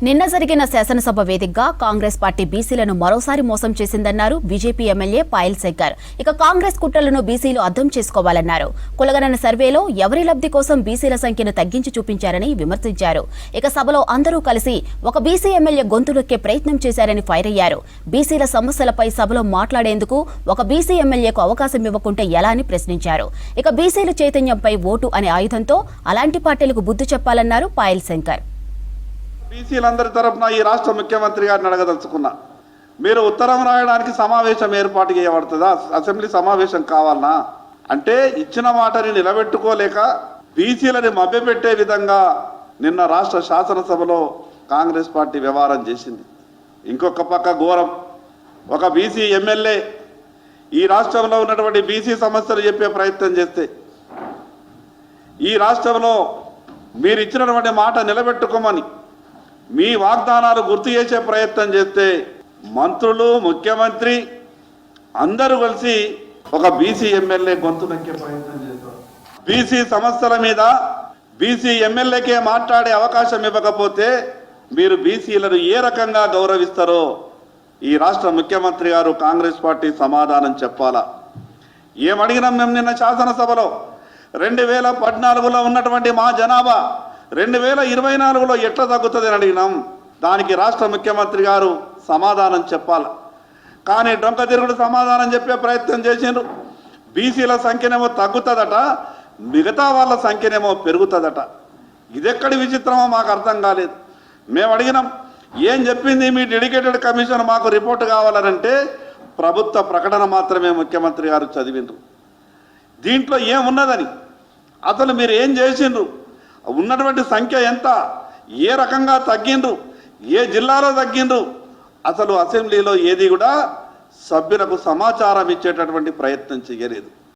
నిన్న జరిగిన శాసనసభ వేదికగా కాంగ్రెస్ పార్టీ బీసీలను మరోసారి మోసం చేసిందన్నారు బీజేపీ ఎమ్మెల్యే పాయల్ శంకర్. ఇక కాంగ్రెస్ కుట్రలను బీసీలు అర్థం చేసుకోవాలన్నారు. కులగణన సర్వేలో ఎవరి లబ్ధి కోసం బీసీల సంఖ్యను తగ్గించి చూపించారని విమర్శించారు. ఇక సభలో అందరూ కలిసి ఒక బీసీ ఎమ్మెల్యే గొంతునొక్కే ప్రయత్నం చేశారని ఫైర్ అయ్యారు. బీసీల సమస్యలపై సభలో మాట్లాడేందుకు ఒక బీసీ ఎమ్మెల్యేకు అవకాశం ఇవ్వకుంటే ఎలా అని ప్రశ్నించారు. ఇక బీసీల చైతన్యంపై ఓటు అనే ఆయుధంతో అలాంటి పార్టీలకు బుద్ధి చెప్పాలన్నారు పాయల్ శంకర్. బీసీలందరి తరఫున ఈ రాష్ట్ర ముఖ్యమంత్రి గారిని అడగదలుచుకున్నా, మీరు ఉత్తరం రాయడానికి సమావేశం ఏర్పాటు చేయబడుతుందా? అసెంబ్లీ సమావేశం కావాలనా? అంటే ఇచ్చిన మాటని నిలబెట్టుకోలేక బీసీలని మభ్యపెట్టే విధంగా నిన్న రాష్ట్ర శాసనసభలో కాంగ్రెస్ పార్టీ వ్యవహారం చేసింది. ఇంకొక పక్క ఘోరం, ఒక బీసీ ఎమ్మెల్యే ఈ రాష్ట్రంలో ఉన్నటువంటి బీసీ సమస్యలు చెప్పే ప్రయత్నం చేస్తే, ఈ రాష్ట్రంలో మీరు ఇచ్చినటువంటి మాట నిలబెట్టుకోమని మీ వాగ్దానాలు గుర్తు చేసే ప్రయత్నం చేస్తే మంత్రులు, ముఖ్యమంత్రి అందరూ కలిసి ఒక బీసీ ఎమ్మెల్యే గొంతు నొక్కే ప్రయత్నం చేస్తారు. బీసీ సమస్యల మీద బీసీ ఎమ్మెల్యేకే మాట్లాడే అవకాశం ఇవ్వకపోతే మీరు బీసీలను ఏ రకంగా గౌరవిస్తారో ఈ రాష్ట్ర ముఖ్యమంత్రి గారు కాంగ్రెస్ పార్టీ సమాధానం చెప్పాలా. ఏమడిగినాం మేము నిన్న శాసనసభలో? 2014లో ఉన్నటువంటి మా జనాభా 2024లో ఎట్లా తగ్గుతుంది అని అడిగినాం. దానికి రాష్ట్ర ముఖ్యమంత్రి గారు సమాధానం చెప్పాలి. కానీ డొంక తిరుగుడు సమాధానం చెప్పే ప్రయత్నం చేసిండ్రు. బీసీల సంఖ్యనేమో తగ్గుతుందట, మిగతా వాళ్ళ సంఖ్యనేమో పెరుగుతుందట. ఇదెక్కడి విచిత్రమో మాకు అర్థం కాలేదు. మేము అడిగినాం, ఏం చెప్పింది మీ డెడికేటెడ్ కమిషన్ మాకు రిపోర్ట్ కావాలనంటే ప్రభుత్వ ప్రకటన మాత్రమే ముఖ్యమంత్రి గారు చదివిండ్రు. దీంట్లో ఏమున్నదని, అసలు మీరు ఏం చేసిండ్రు, ఉన్నటువంటి సంఖ్య ఎంత, ఏ రకంగా తగ్గిండ్రు, ఏ జిల్లాలో తగ్గిండ్రు, అసలు అసెంబ్లీలో ఏది కూడా సభ్యులకు సమాచారం ఇచ్చేటటువంటి ప్రయత్నం చేయలేదు.